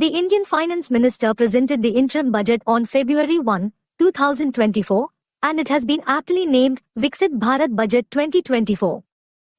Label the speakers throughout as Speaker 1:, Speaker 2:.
Speaker 1: The Indian Finance Minister presented the interim budget on February 1, 2024, and it has been aptly named Viksit Bharat Budget 2024.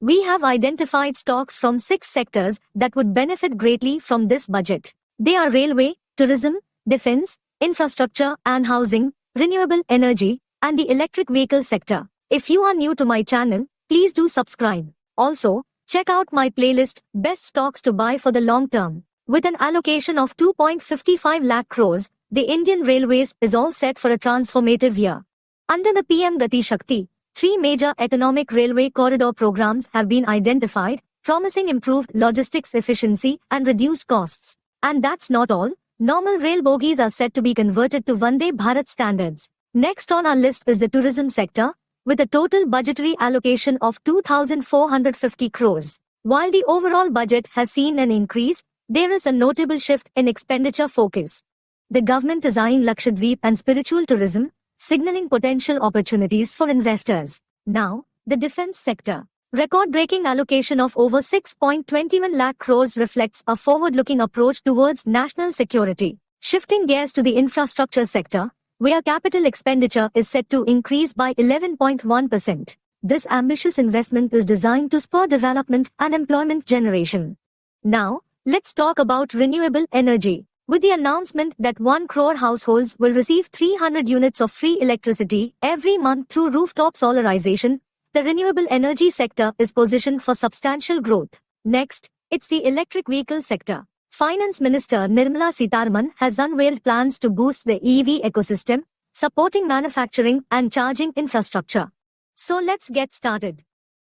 Speaker 1: We have identified stocks from 6 sectors that would benefit greatly from this budget. They are railway, tourism, defense, infrastructure and housing, renewable energy, and the electric vehicle sector. If you are new to my channel, please do subscribe. Also, check out my playlist, Best Stocks to Buy for the Long Term. With an allocation of 2.55 lakh crores, the Indian Railways is all set for a transformative year. Under the PM Gati Shakti, 3 major economic railway corridor programs have been identified, promising improved logistics efficiency and reduced costs. And that's not all. Normal rail bogies are set to be converted to Vande Bharat standards. Next on our list is the tourism sector, with a total budgetary allocation of 2,450 crores. While the overall budget has seen an increase, there is a notable shift in expenditure focus. The government is eyeing Lakshadweep and spiritual tourism, signaling potential opportunities for investors. Now, the defense sector. Record-breaking allocation of over 6.21 lakh crores reflects a forward-looking approach towards national security. Shifting gears to the infrastructure sector, where capital expenditure is set to increase by 11.1%. This ambitious investment is designed to spur development and employment generation. Now, let's talk about renewable energy. With the announcement that 1 crore households will receive 300 units of free electricity every month through rooftop solarization, the renewable energy sector is positioned for substantial growth. Next, it's the electric vehicle sector. Finance Minister Nirmala Sitharaman has unveiled plans to boost the EV ecosystem, supporting manufacturing and charging infrastructure. So let's get started.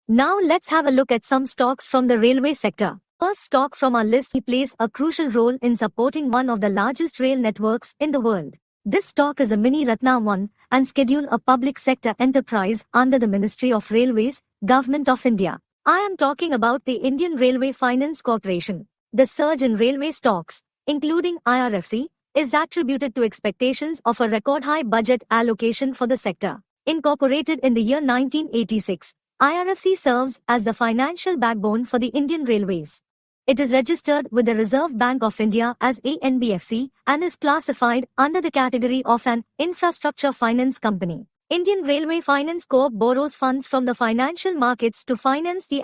Speaker 1: Now let's have a look at some stocks from the railway sector. First stock from our list plays a crucial role in supporting one of the largest rail networks in the world. This stock is a mini Ratna 1 and schedule a public sector enterprise under the Ministry of Railways, Government of India. I am talking about the Indian Railway Finance Corporation. The surge in railway stocks, including IRFC, is attributed to expectations of a record-high budget allocation for the sector. Incorporated in the year 1986, IRFC serves as the financial backbone for the Indian Railways. It is registered with the Reserve Bank of India as ANBFC and is classified under the category of an infrastructure finance company. Indian Railway Finance Corp borrows funds from the financial markets to finance the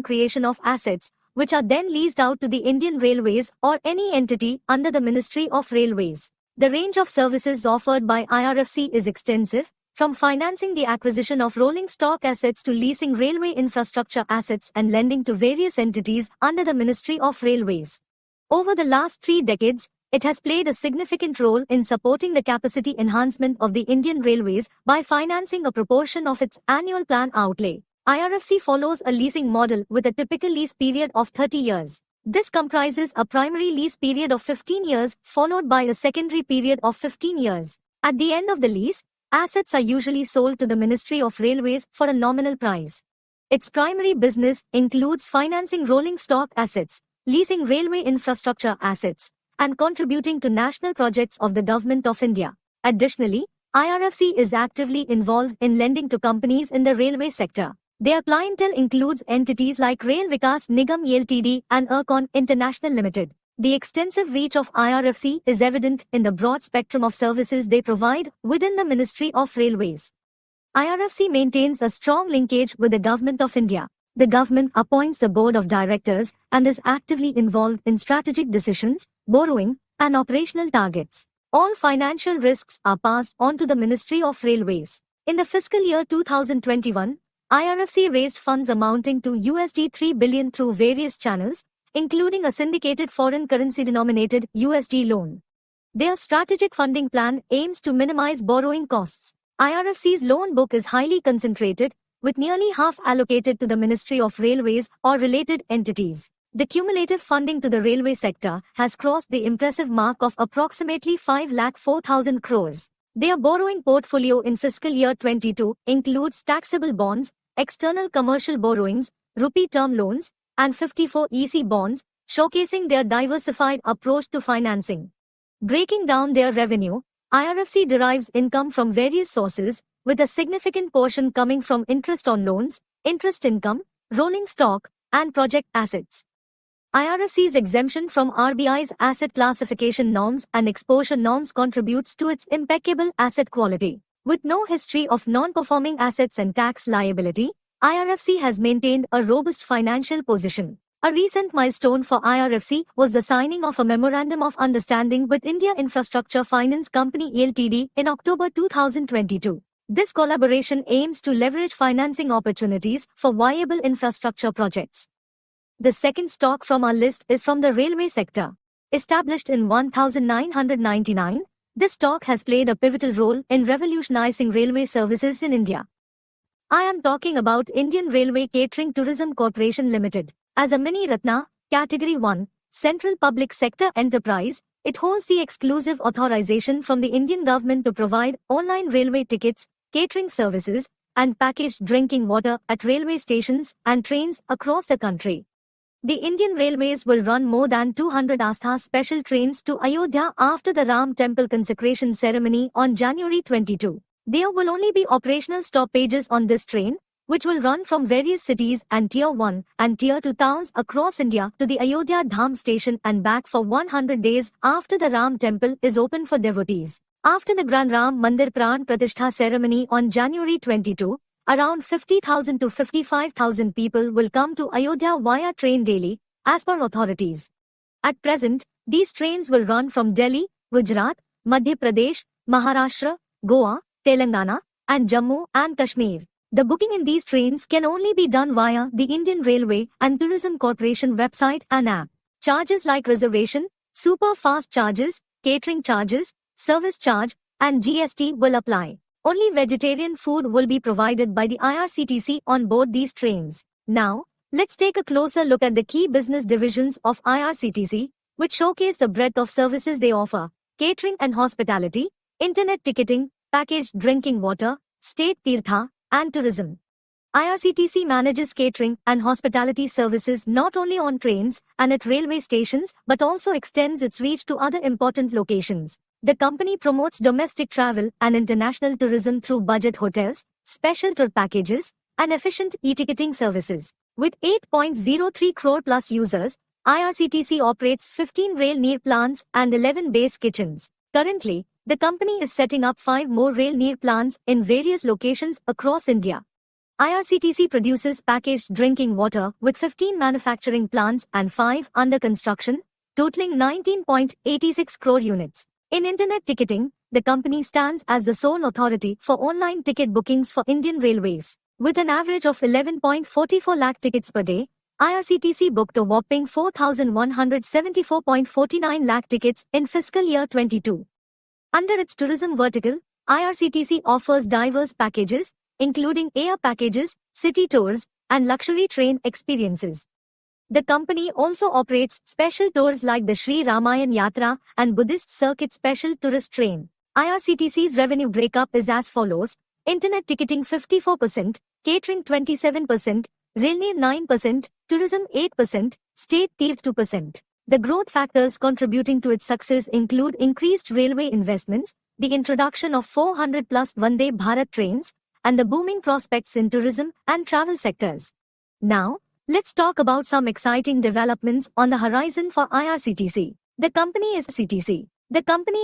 Speaker 1: creation of assets, which are then leased out to the Indian Railways or any entity under the Ministry of Railways. The range of services offered by IRFC is extensive, from financing the acquisition of rolling stock assets to leasing railway infrastructure assets and lending to various entities under the Ministry of Railways. Over the last 3 decades, it has played a significant role in supporting the capacity enhancement of the Indian Railways by financing a proportion of its annual plan outlay. IRFC follows a leasing model with a typical lease period of 30 years. This comprises a primary lease period of 15 years followed by a secondary period of 15 years. At the end of the lease, assets are usually sold to the Ministry of Railways for a nominal price. Its primary business includes financing rolling stock assets, leasing railway infrastructure assets, and contributing to national projects of the Government of India. Additionally, IRFC is actively involved in lending to companies in the railway sector. Their clientele includes entities like Rail Vikas Nigam Ltd and Ercon International Limited. The extensive reach of IRFC is evident in the broad spectrum of services they provide within the Ministry of Railways. IRFC maintains a strong linkage with the Government of India. The government appoints the board of directors and is actively involved in strategic decisions, borrowing, and operational targets. All financial risks are passed on to the Ministry of Railways. In the fiscal year 2021, IRFC raised funds amounting to $3 billion through various channels, including a syndicated foreign currency-denominated USD loan. Their strategic funding plan aims to minimize borrowing costs. IRFC's loan book is highly concentrated, with nearly half allocated to the Ministry of Railways or related entities. The cumulative funding to the railway sector has crossed the impressive mark of approximately 5,04,000 crores. Their borrowing portfolio in fiscal year 22 includes taxable bonds, external commercial borrowings, rupee term loans, and 54 EC bonds, showcasing their diversified approach to financing. Breaking down their revenue, IRFC derives income from various sources, with a significant portion coming from interest on loans, interest income, rolling stock, and project assets. IRFC's exemption from RBI's asset classification norms and exposure norms contributes to its impeccable asset quality. With no history of non-performing assets and tax liability, IRFC has maintained a robust financial position. A recent milestone for IRFC was the signing of a Memorandum of Understanding with India Infrastructure Finance Company Ltd in October 2022. This collaboration aims to leverage financing opportunities for viable infrastructure projects. The second stock from our list is from the railway sector. Established in 1999, this stock has played a pivotal role in revolutionizing railway services in India. I am talking about Indian Railway Catering Tourism Corporation Limited. As a mini Ratna, Category 1, Central Public Sector Enterprise, it holds the exclusive authorization from the Indian government to provide online railway tickets, catering services, and packaged drinking water at railway stations and trains across the country. The Indian Railways will run more than 200 Astha special trains to Ayodhya after the Ram Temple consecration ceremony on January 22. There will only be operational stoppages on this train, which will run from various cities and Tier 1 and Tier 2 towns across India to the Ayodhya Dham station and back for 100 days after the Ram Temple is open for devotees. After the Grand Ram Mandir Pran Pratishtha ceremony on January 22, around 50,000 to 55,000 people will come to Ayodhya via train daily, as per authorities. At present, these trains will run from Delhi, Gujarat, Madhya Pradesh, Maharashtra, Goa, Telangana, and Jammu and Kashmir. The booking in these trains can only be done via the Indian Railway and Tourism Corporation website and app. Charges like reservation, super fast charges, catering charges, service charge, and GST will apply. Only vegetarian food will be provided by the IRCTC on board these trains. Now, let's take a closer look at the key business divisions of IRCTC, which showcase the breadth of services they offer: catering and hospitality, internet ticketing, packaged drinking water, state tirtha, and tourism. IRCTC manages catering and hospitality services not only on trains and at railway stations but also extends its reach to other important locations. The company promotes domestic travel and international tourism through budget hotels, special tour packages, and efficient e-ticketing services. With 8.03 crore plus users, IRCTC operates 15 rail near plants and 11 base kitchens. Currently, the company is setting up 5 more rail near plants in various locations across India. IRCTC produces packaged drinking water with 15 manufacturing plants and 5 under construction, totaling 19.86 crore units. In internet ticketing, the company stands as the sole authority for online ticket bookings for Indian Railways. With an average of 11.44 lakh tickets per day, IRCTC booked a whopping 4,174.49 lakh tickets in fiscal year 22. Under its tourism vertical, IRCTC offers diverse packages, including air packages, city tours, and luxury train experiences. The company also operates special tours like the Sri Ramayan Yatra and Buddhist Circuit Special Tourist Train. IRCTC's revenue breakup is as follows: internet ticketing 54%, catering 27%, railway 9%, tourism 8%, state tirth 2%. The growth factors contributing to its success include increased railway investments, the introduction of 400 plus Vande Bharat trains, and the booming prospects in tourism and travel sectors. Now, let's talk about some exciting developments on the horizon for IRCTC. The company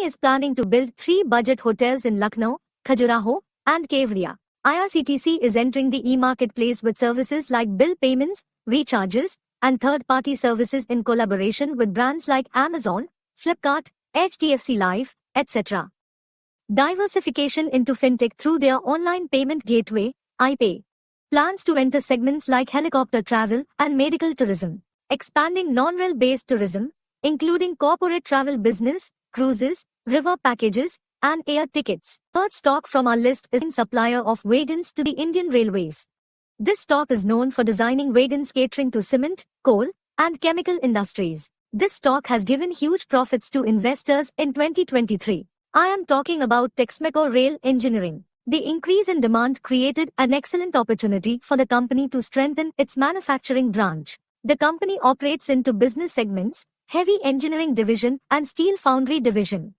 Speaker 1: is planning to build 3 budget hotels in Lucknow, Khajuraho, and Kevadia. IRCTC is entering the e-marketplace with services like bill payments, recharges, and third-party services in collaboration with brands like Amazon, Flipkart, HDFC Life, etc. Diversification into fintech through their online payment gateway, iPay. Plans to enter segments like helicopter travel and medical tourism. Expanding non-rail-based tourism, including corporate travel business, cruises, river packages, and air tickets. Third stock from our list is a supplier of wagons to the Indian Railways. This stock is known for designing wagons catering to cement, coal, and chemical industries. This stock has given huge profits to investors in 2023. I am talking about Texmaco Rail Engineering. The increase in demand created an excellent opportunity for the company to strengthen its manufacturing branch. The company operates into business segments, heavy engineering division and steel foundry division.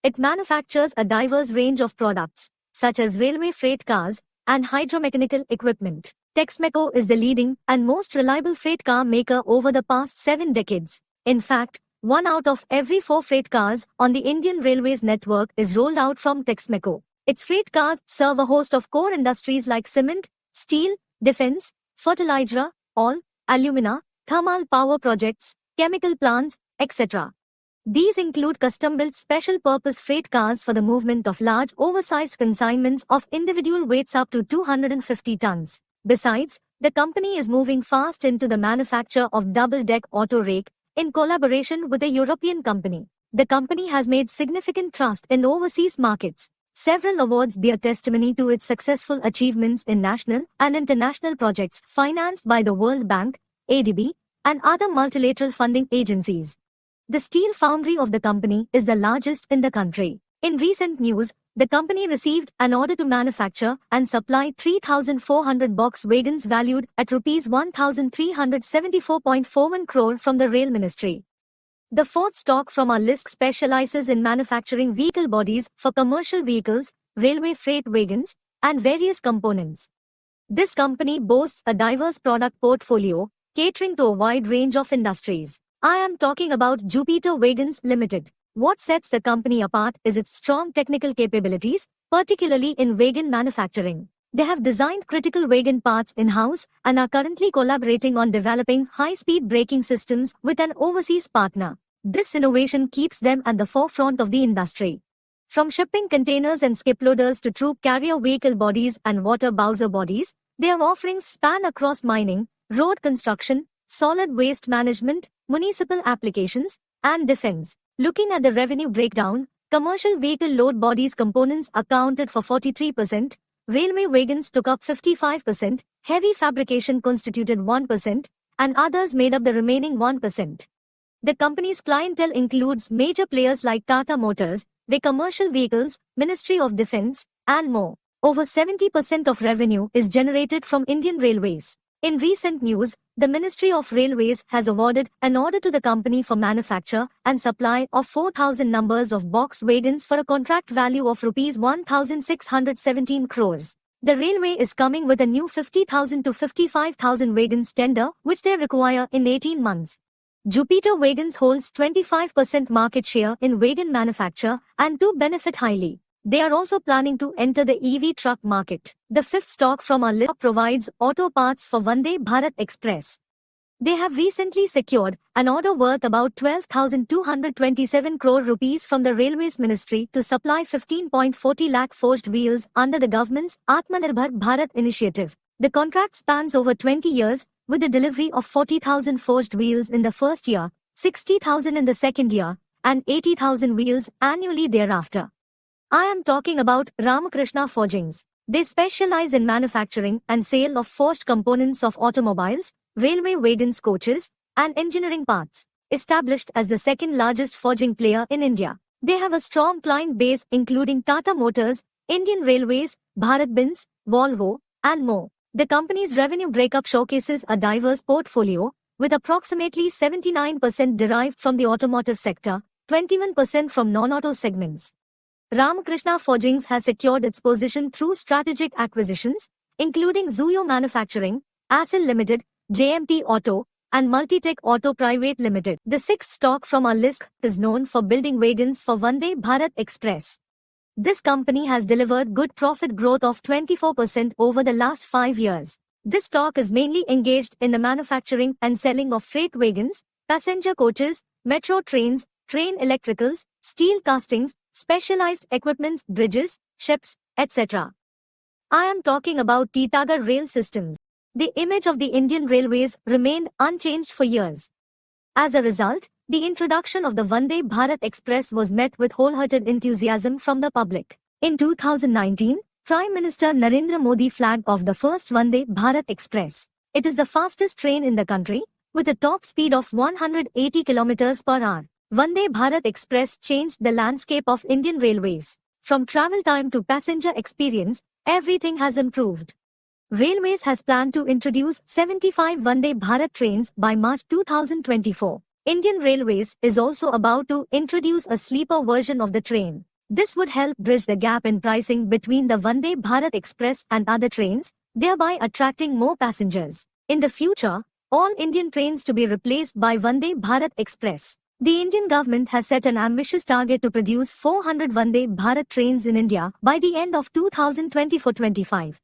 Speaker 1: It manufactures a diverse range of products, such as railway freight cars and hydromechanical equipment. Texmaco is the leading and most reliable freight car maker over the past 7 decades. In fact, 1 out of every 4 freight cars on the Indian Railways network is rolled out from Texmaco. Its freight cars serve a host of core industries like cement, steel, defense, fertilizer, oil, alumina, thermal power projects, chemical plants, etc. These include custom-built special-purpose freight cars for the movement of large, oversized consignments of individual weights up to 250 tons. Besides, the company is moving fast into the manufacture of double-deck auto rake in collaboration with a European company. The company has made significant thrust in overseas markets. Several awards bear testimony to its successful achievements in national and international projects financed by the World Bank, ADB, and other multilateral funding agencies. The steel foundry of the company is the largest in the country. In recent news, the company received an order to manufacture and supply 3,400 box wagons valued at Rs 1,374.41 crore from the Rail Ministry. The fourth stock from our list specializes in manufacturing vehicle bodies for commercial vehicles, railway freight wagons, and various components. This company boasts a diverse product portfolio, catering to a wide range of industries. I am talking about Jupiter Wagons Limited. What sets the company apart is its strong technical capabilities, particularly in wagon manufacturing. They have designed critical wagon parts in-house and are currently collaborating on developing high-speed braking systems with an overseas partner. This innovation keeps them at the forefront of the industry. From shipping containers and skip loaders to troop carrier vehicle bodies and water bowser bodies, their offerings span across mining, road construction, solid waste management, municipal applications, and defense. Looking at the revenue breakdown, commercial vehicle load bodies components accounted for 43%, railway wagons took up 55%, heavy fabrication constituted 1%, and others made up the remaining 1%. The company's clientele includes major players like Tata Motors, the commercial vehicles, Ministry of Defense, and more. Over 70% of revenue is generated from Indian Railways. In recent news, the Ministry of Railways has awarded an order to the company for manufacture and supply of 4,000 numbers of box wagons for a contract value of Rs 1,617 crores. The railway is coming with a new 50,000 to 55,000 wagons tender, which they require in 18 months. Jupiter Wagons holds 25% market share in wagon manufacture and to benefit highly. They are also planning to enter the EV truck market. The fifth stock from our list provides auto parts for Vande Bharat Express. They have recently secured an order worth about 12,227 crore rupees from the Railways Ministry to supply 15.40 lakh forged wheels under the government's Atmanirbhar Bharat initiative. The contract spans over 20 years, with the delivery of 40,000 forged wheels in the first year, 60,000 in the second year, and 80,000 wheels annually thereafter. I am talking about Ramakrishna Forgings. They specialize in manufacturing and sale of forged components of automobiles, railway wagons, coaches, and engineering parts. Established as the second largest forging player in India, they have a strong client base including Tata Motors, Indian Railways, Bharat Benz, Volvo, and more. The company's revenue breakup showcases a diverse portfolio, with approximately 79% derived from the automotive sector, 21% from non-auto segments. Ramakrishna Forgings has secured its position through strategic acquisitions, including Zuyo Manufacturing, Acil Limited, JMT Auto, and Multitech Auto Private Limited. The sixth stock from our list is known for building wagons for Vande Bharat Express. This company has delivered good profit growth of 24% over the last 5 years. This stock is mainly engaged in the manufacturing and selling of freight wagons, passenger coaches, metro trains, train electricals, steel castings, specialized equipments, bridges, ships, etc. I am talking about Titagarh Rail Systems. The image of the Indian Railways remained unchanged for years. As a result, the introduction of the Vande Bharat Express was met with wholehearted enthusiasm from the public. In 2019, Prime Minister Narendra Modi flagged off the first Vande Bharat Express. It is the fastest train in the country, with a top speed of 180 km per hour. Vande Bharat Express changed the landscape of Indian Railways. From travel time to passenger experience, everything has improved. Railways has planned to introduce 75 Vande Bharat trains by March 2024. Indian Railways is also about to introduce a sleeper version of the train. This would help bridge the gap in pricing between the Vande Bharat Express and other trains, thereby attracting more passengers. In the future, all Indian trains to be replaced by Vande Bharat Express. The Indian government has set an ambitious target to produce 400 Vande Bharat trains in India by the end of 2024-25.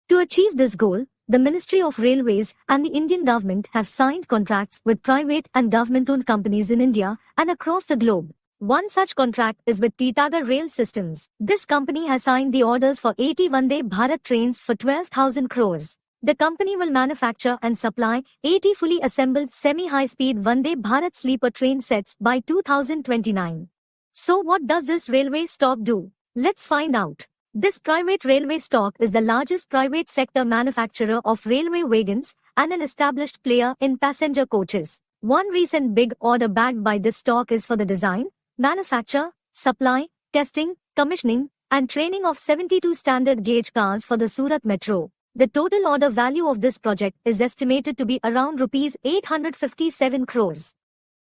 Speaker 1: To achieve this goal, the Ministry of Railways and the Indian government have signed contracts with private and government-owned companies in India and across the globe. One such contract is with Titagarh Rail Systems. This company has signed the orders for 80 Vande Bharat trains for 12,000 crores. The company will manufacture and supply 80 fully assembled semi-high-speed Vande Bharat sleeper train sets by 2029. So what does this railway stock do? Let's find out. This private railway stock is the largest private sector manufacturer of railway wagons and an established player in passenger coaches. One recent big order bagged by this stock is for the design, manufacture, supply, testing, commissioning, and training of 72 standard gauge cars for the Surat Metro. The total order value of this project is estimated to be around Rs 857 crores.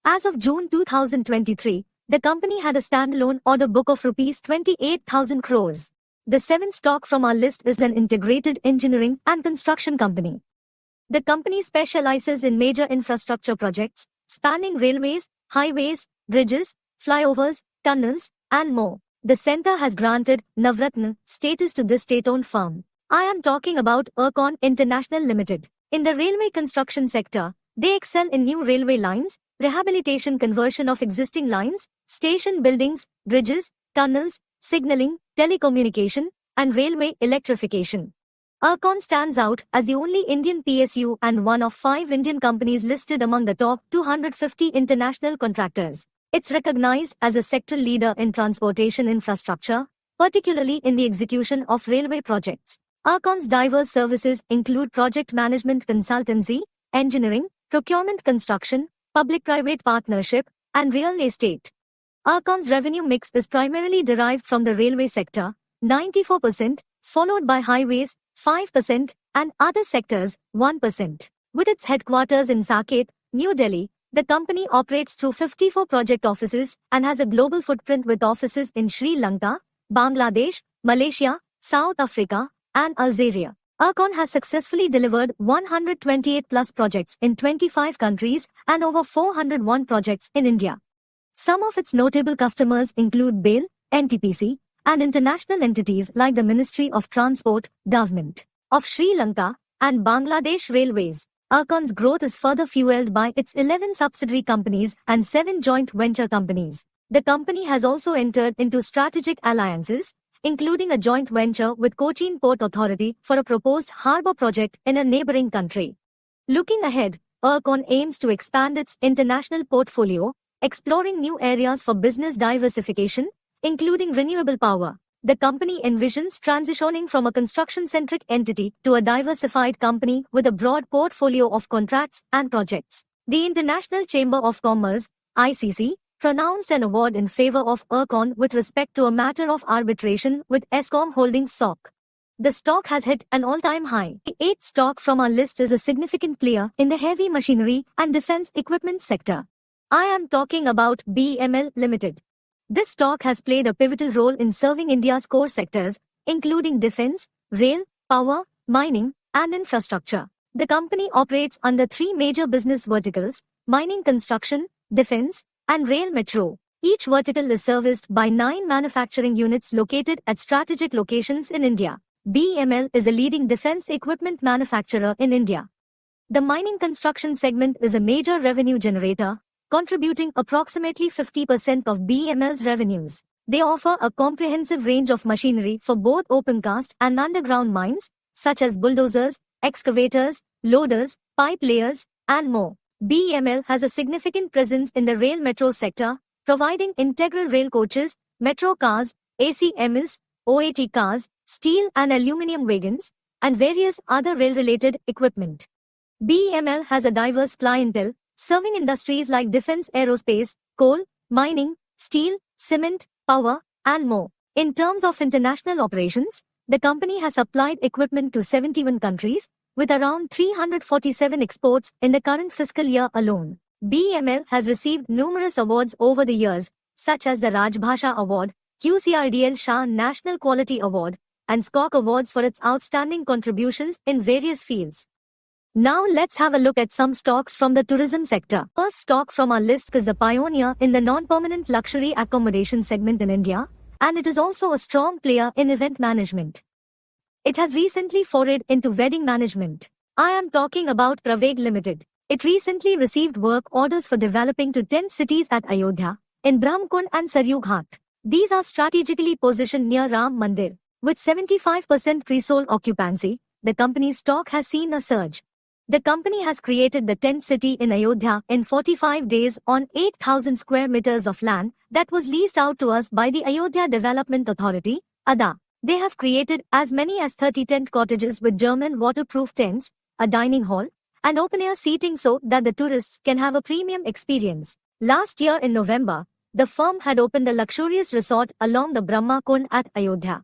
Speaker 1: As of June 2023, the company had a standalone order book of Rs 28,000 crores. The seventh stock from our list is an integrated engineering and construction company. The company specializes in major infrastructure projects, spanning railways, highways, bridges, flyovers, tunnels, and more. The center has granted Navratna status to this state-owned firm. I am talking about Ircon International Limited. In the railway construction sector, they excel in new railway lines, rehabilitation conversion of existing lines, station buildings, bridges, tunnels, signaling, telecommunication, and railway electrification. Ircon stands out as the only Indian PSU and one of 5 Indian companies listed among the top 250 international contractors. It's recognized as a sectoral leader in transportation infrastructure, particularly in the execution of railway projects. Ircon's diverse services include project management consultancy, engineering, procurement construction, public-private partnership, and real estate. Ircon's revenue mix is primarily derived from the railway sector, 94%, followed by highways, 5%, and other sectors, 1%. With its headquarters in Saket, New Delhi, the company operates through 54 project offices and has a global footprint with offices in Sri Lanka, Bangladesh, Malaysia, South Africa, and Algeria. Ircon has successfully delivered 128 plus projects in 25 countries and over 401 projects in India. Some of its notable customers include BAIL, NTPC, and international entities like the Ministry of Transport, Government of Sri Lanka, and Bangladesh Railways. Ircon's growth is further fueled by its 11 subsidiary companies and 7 joint venture companies. The company has also entered into strategic alliances, including a joint venture with Cochin Port Authority for a proposed harbour project in a neighbouring country. Looking ahead, Ircon aims to expand its international portfolio, exploring new areas for business diversification, including renewable power. The company envisions transitioning from a construction-centric entity to a diversified company with a broad portfolio of contracts and projects. The International Chamber of Commerce, ICC, pronounced an award in favor of Ircon with respect to a matter of arbitration with Eskom Holdings SOC. The stock has hit an all-time high. The 8th stock from our list is a significant player in the heavy machinery and defense equipment sector. I am talking about BML Limited. This stock has played a pivotal role in serving India's core sectors, including defense, rail, power, mining, and infrastructure. The company operates under 3 major business verticals: mining, construction, defense, and rail metro. Each vertical is serviced by 9 manufacturing units located at strategic locations in India. BML is a leading defense equipment manufacturer in India. The mining construction segment is a major revenue generator, contributing approximately 50% of BML's revenues. They offer a comprehensive range of machinery for both open-cast and underground mines, such as bulldozers, excavators, loaders, pipe layers, and more. BML has a significant presence in the rail metro sector, providing integral rail coaches, metro cars, ACMS, OAT cars, steel and aluminium wagons, and various other rail-related equipment. BML has a diverse clientele, serving industries like defense, aerospace, coal, mining, steel, cement, power, and more. In terms of international operations, the company has supplied equipment to 71 countries, with around 347 exports in the current fiscal year alone. BML has received numerous awards over the years, such as the Rajbhasha Award, QCRDL Shah National Quality Award, and SKOC awards for its outstanding contributions in various fields. Now let's have a look at some stocks from the tourism sector. First stock from our list is a pioneer in the non-permanent luxury accommodation segment in India, and it is also a strong player in event management. It has recently forayed into wedding management. I am talking about Praveg Limited. It recently received work orders for developing to 10 cities at Ayodhya, in Brahmkund and Saryu Ghat. These are strategically positioned near Ram Mandir. With 75% pre-sold occupancy, the company's stock has seen a surge. The company has created the 10th city in Ayodhya in 45 days on 8,000 square meters of land that was leased out to us by the Ayodhya Development Authority, ADA. They have created as many as 30 tent cottages with German waterproof tents, a dining hall, and open-air seating so that the tourists can have a premium experience. Last year in November, the firm had opened a luxurious resort along the Brahma Kund at Ayodhya.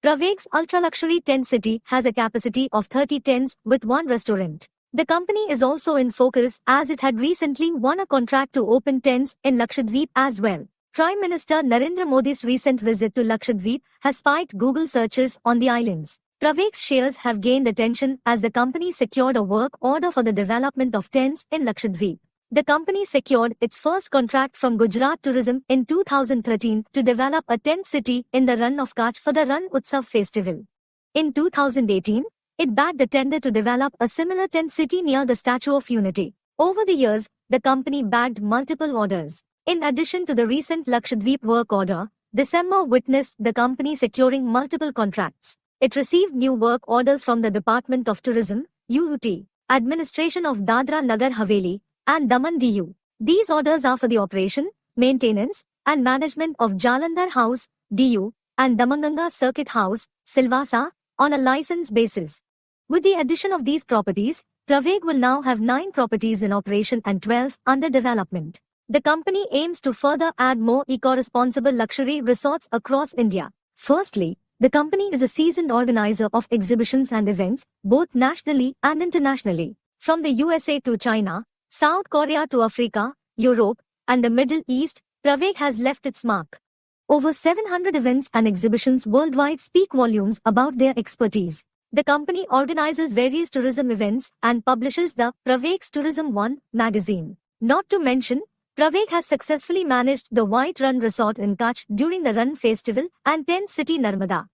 Speaker 1: Praveg's ultra-luxury tent city has a capacity of 30 tents with one restaurant. The company is also in focus as it had recently won a contract to open tents in Lakshadweep as well. Prime Minister Narendra Modi's recent visit to Lakshadweep has spiked Google searches on the islands. Praveg's shares have gained attention as the company secured a work order for the development of tents in Lakshadweep. The company secured its first contract from Gujarat Tourism in 2013 to develop a tent city in the Run of Kutch for the Run Utsav festival. In 2018, it bagged a tender to develop a similar tent city near the Statue of Unity. Over the years, the company bagged multiple orders. In addition to the recent Lakshadweep work order, December witnessed the company securing multiple contracts. It received new work orders from the Department of Tourism, UUT, Administration of Dadra Nagar Haveli, and Daman DU. These orders are for the operation, maintenance, and management of Jalandhar House, DU, and Damanganga Circuit House, Silvassa, on a license basis. With the addition of these properties, Praveg will now have 9 properties in operation and 12 under development. The company aims to further add more eco-responsible luxury resorts across India. Firstly, the company is a seasoned organizer of exhibitions and events, both nationally and internationally. From the USA to China, South Korea to Africa, Europe, and the Middle East, Praveg has left its mark. Over 700 events and exhibitions worldwide speak volumes about their expertise. The company organizes various tourism events and publishes the Praveg's Tourism One magazine. Not to mention, Praveg has successfully managed the White Run Resort in Kutch during the Run Festival and Tent City Narmada.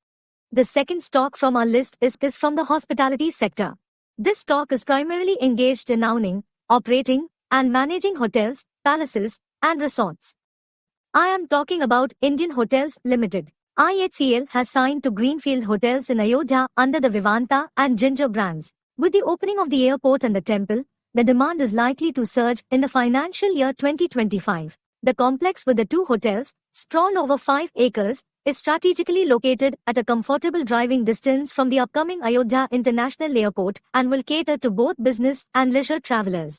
Speaker 1: The second stock from our list is from the hospitality sector. This stock is primarily engaged in owning, operating, and managing hotels, palaces, and resorts. I am talking about Indian Hotels Limited. IHCL has signed to Greenfield Hotels in Ayodhya under the Vivanta and Ginger brands. With the opening of the airport and the temple, the demand is likely to surge in the financial year 2025. The complex with the 2 hotels, sprawled over 5 acres, is strategically located at a comfortable driving distance from the upcoming Ayodhya International Airport and will cater to both business and leisure travelers.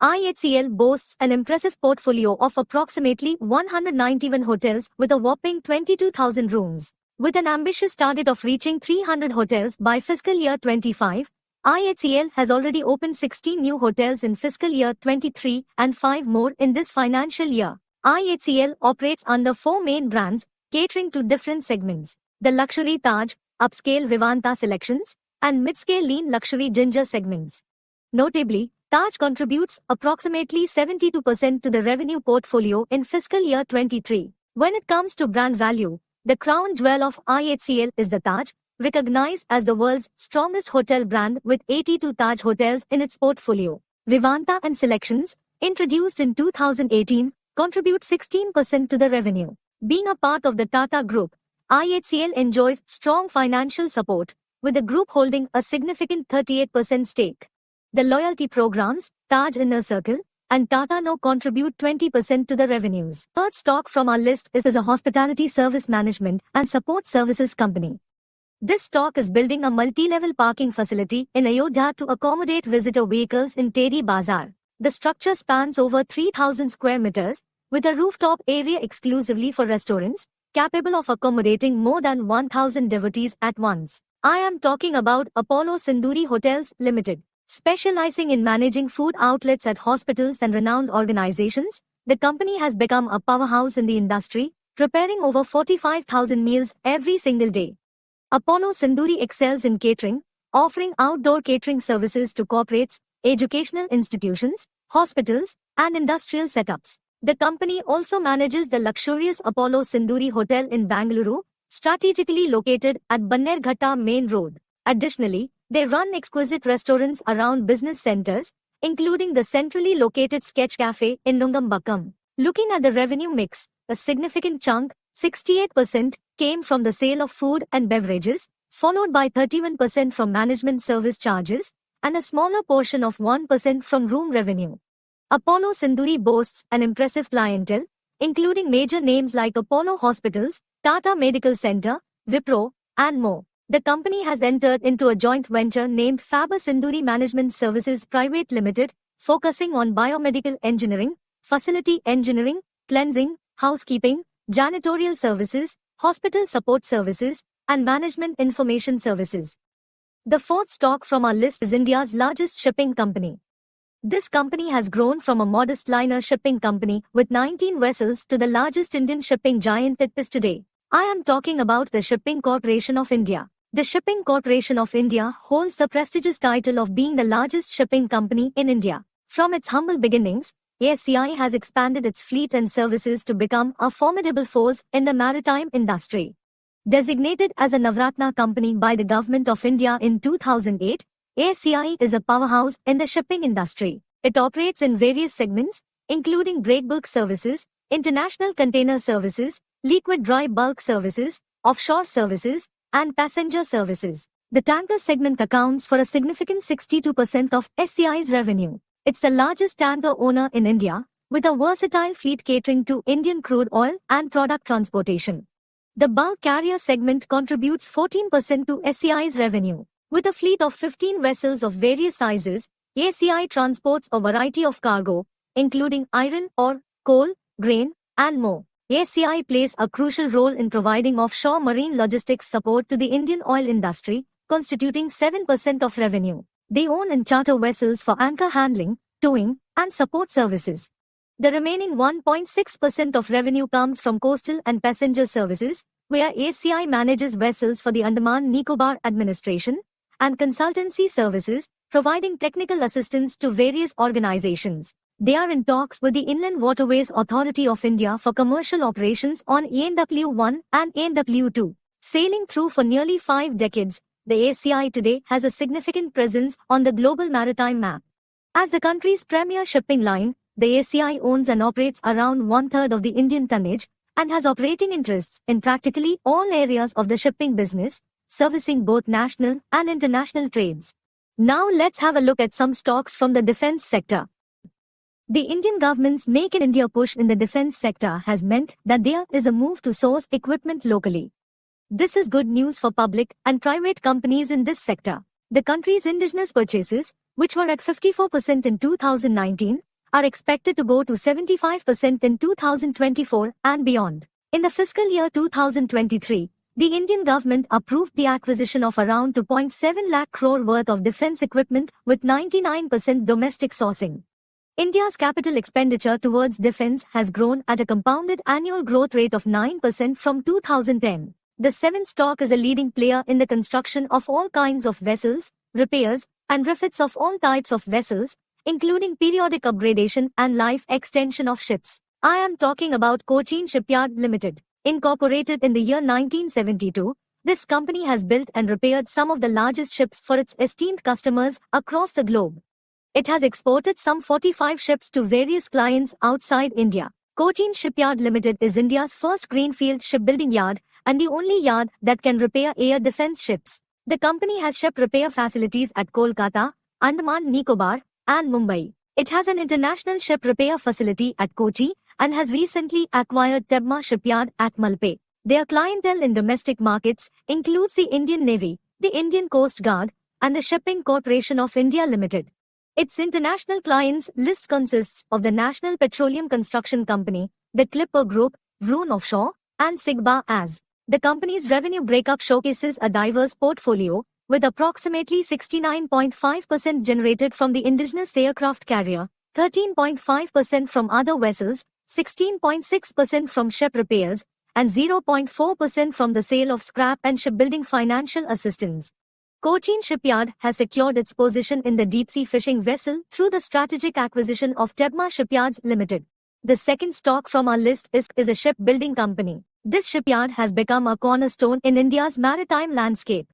Speaker 1: IHCL boasts an impressive portfolio of approximately 191 hotels with a whopping 22,000 rooms. With an ambitious target of reaching 300 hotels by fiscal year 25, IHCL has already opened 16 new hotels in fiscal year 23 and 5 more in this financial year. IHCL operates under 4 main brands, catering to different segments: the luxury Taj, upscale Vivanta selections, and mid-scale lean luxury Ginger segments. Notably, Taj contributes approximately 72% to the revenue portfolio in fiscal year 23. When it comes to brand value, the crown jewel of IHCL is the Taj, recognized as the world's strongest hotel brand with 82 Taj hotels in its portfolio. Vivanta and Selections, introduced in 2018, contribute 16% to the revenue. Being a part of the Tata Group, IHCL enjoys strong financial support, with the group holding a significant 38% stake. The loyalty programs, Taj Inner Circle, and Tata Now contribute 20% to the revenues. Third stock from our list is a hospitality service management and support services company. This stock is building a multi-level parking facility in Ayodhya to accommodate visitor vehicles in Teri Bazaar. The structure spans over 3,000 square meters, with a rooftop area exclusively for restaurants, capable of accommodating more than 1,000 devotees at once. I am talking about Apollo Sinduri Hotels Limited. Specializing in managing food outlets at hospitals and renowned organizations, the company has become a powerhouse in the industry, preparing over 45,000 meals every single day. Apollo Sinduri excels in catering, offering outdoor catering services to corporates, educational institutions, hospitals, and industrial setups. The company also manages the luxurious Apollo Sinduri Hotel in Bangalore, strategically located at Bannerghatta Main Road. Additionally, they run exquisite restaurants around business centers, including the centrally located Sketch Cafe in Nungambakkam. Looking at the revenue mix, a significant chunk, 68%, came from the sale of food and beverages, followed by 31% from management service charges, and a smaller portion of 1% from room revenue. Apollo Sinduri boasts an impressive clientele, including major names like Apollo Hospitals, Tata Medical Center, Wipro, and more. The company has entered into a joint venture named Faber Sinduri Management Services Private Limited, focusing on biomedical engineering, facility engineering, cleansing, housekeeping, janitorial services, hospital support services, and management information services. The fourth stock from our list is India's largest shipping company. This company has grown from a modest liner shipping company with 19 vessels to the largest Indian shipping giant it is today. I am talking about the Shipping Corporation of India. The Shipping Corporation of India holds the prestigious title of being the largest shipping company in India. From its humble beginnings, ASCI has expanded its fleet and services to become a formidable force in the maritime industry. Designated as a Navratna company by the Government of India in 2008, ASCI is a powerhouse in the shipping industry. It operates in various segments, including breakbulk services, international container services, liquid dry bulk services, offshore services, and passenger services. The tanker segment accounts for a significant 62% of SCI's revenue. It's the largest tanker owner in India, with a versatile fleet catering to Indian crude oil and product transportation. The bulk carrier segment contributes 14% to SCI's revenue. With a fleet of 15 vessels of various sizes, ACI transports a variety of cargo, including iron ore, coal, grain, and more. ACI plays a crucial role in providing offshore marine logistics support to the Indian oil industry, constituting 7% of revenue. They own and charter vessels for anchor handling, towing, and support services. The remaining 1.6% of revenue comes from coastal and passenger services, where ACI manages vessels for the Andaman-Nicobar Administration, and consultancy services, providing technical assistance to various organizations. They are in talks with the Inland Waterways Authority of India for commercial operations on ANW1 and ANW2. Sailing through for nearly 5 decades, the ACI today has a significant presence on the global maritime map. As the country's premier shipping line, the ACI owns and operates around one-third of the Indian tonnage and has operating interests in practically all areas of the shipping business, servicing both national and international trades. Now let's have a look at some stocks from the defense sector. The Indian government's Make in India push in the defense sector has meant that there is a move to source equipment locally. This is good news for public and private companies in this sector. The country's indigenous purchases, which were at 54% in 2019, are expected to go to 75% in 2024 and beyond. In the fiscal year 2023, the Indian government approved the acquisition of around 2.7 lakh crore worth of defense equipment with 99% domestic sourcing. India's capital expenditure towards defense has grown at a compounded annual growth rate of 9% from 2010. The seventh stock is a leading player in the construction of all kinds of vessels, repairs, and refits of all types of vessels, including periodic upgradation and life extension of ships. I am talking about Cochin Shipyard Limited. Incorporated in the year 1972, this company has built and repaired some of the largest ships for its esteemed customers across the globe. It has exported some 45 ships to various clients outside India. Cochin Shipyard Limited is India's first greenfield shipbuilding yard and the only yard that can repair air defense ships. The company has ship repair facilities at Kolkata, Andaman Nicobar, and Mumbai. It has an international ship repair facility at Kochi and has recently acquired Tebma Shipyard at Malpe. Their clientele in domestic markets includes the Indian Navy, the Indian Coast Guard, and the Shipping Corporation of India Limited. Its international clients list consists of the National Petroleum Construction Company, the Clipper Group, Vroon Offshore, and Sigba as. The company's revenue breakup showcases a diverse portfolio, with approximately 69.5% generated from the indigenous aircraft carrier, 13.5% from other vessels, 16.6% from ship repairs, and 0.4% from the sale of scrap and shipbuilding financial assistance. Cochin Shipyard has secured its position in the deep-sea fishing vessel through the strategic acquisition of Tebma Shipyards Limited. The second stock from our list is a shipbuilding company. This shipyard has become a cornerstone in India's maritime landscape.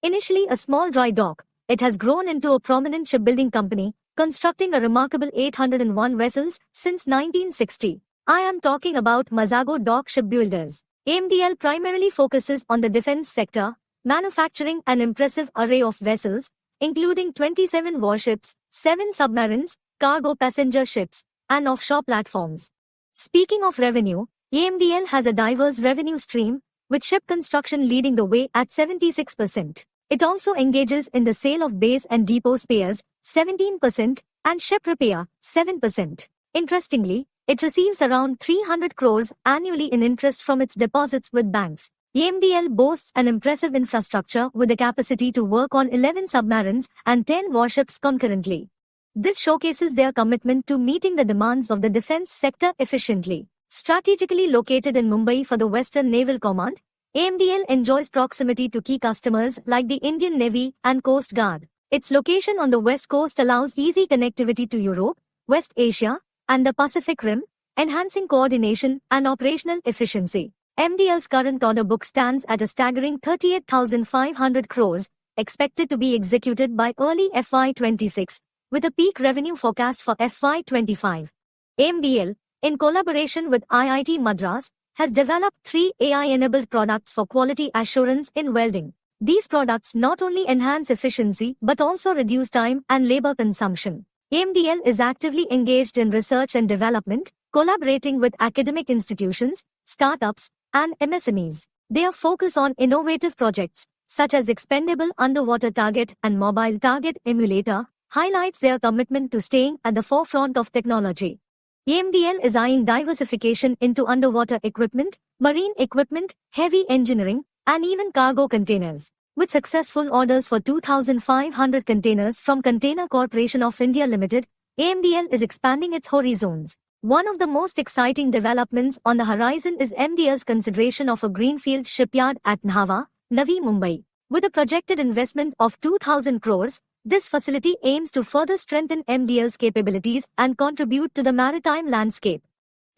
Speaker 1: Initially a small dry dock, it has grown into a prominent shipbuilding company, constructing a remarkable 801 vessels since 1960. I am talking about Mazago Dock Shipbuilders. AMDL primarily focuses on the defense sector, manufacturing an impressive array of vessels, including 27 warships, 7 submarines, cargo passenger ships, and offshore platforms. Speaking of revenue, AMDL has a diverse revenue stream, with ship construction leading the way at 76%. It also engages in the sale of base and depot spares, 17%, and ship repair, 7%. Interestingly, it receives around 300 crores annually in interest from its deposits with banks. AMDL boasts an impressive infrastructure with the capacity to work on 11 submarines and 10 warships concurrently. This showcases their commitment to meeting the demands of the defense sector efficiently. Strategically located in Mumbai for the Western Naval Command, AMDL enjoys proximity to key customers like the Indian Navy and Coast Guard. Its location on the west coast allows easy connectivity to Europe, West Asia, and the Pacific Rim, enhancing coordination and operational efficiency. AMDL's current order book stands at a staggering 38,500 crores, expected to be executed by early FY26, with a peak revenue forecast for FY25. AMDL, in collaboration with IIT Madras, has developed 3 AI-enabled products for quality assurance in welding. These products not only enhance efficiency but also reduce time and labor consumption. AMDL is actively engaged in research and development, collaborating with academic institutions, startups, and MSMEs. Their focus on innovative projects, such as expendable underwater target and mobile target emulator, highlights their commitment to staying at the forefront of technology. AMDL is eyeing diversification into underwater equipment, marine equipment, heavy engineering, and even cargo containers. With successful orders for 2,500 containers from Container Corporation of India Limited, AMDL is expanding its horizons. One of the most exciting developments on the horizon is AMDL's consideration of a greenfield shipyard at Nhava, Navi Mumbai. With a projected investment of 2,000 crores, this facility aims to further strengthen AMDL's capabilities and contribute to the maritime landscape.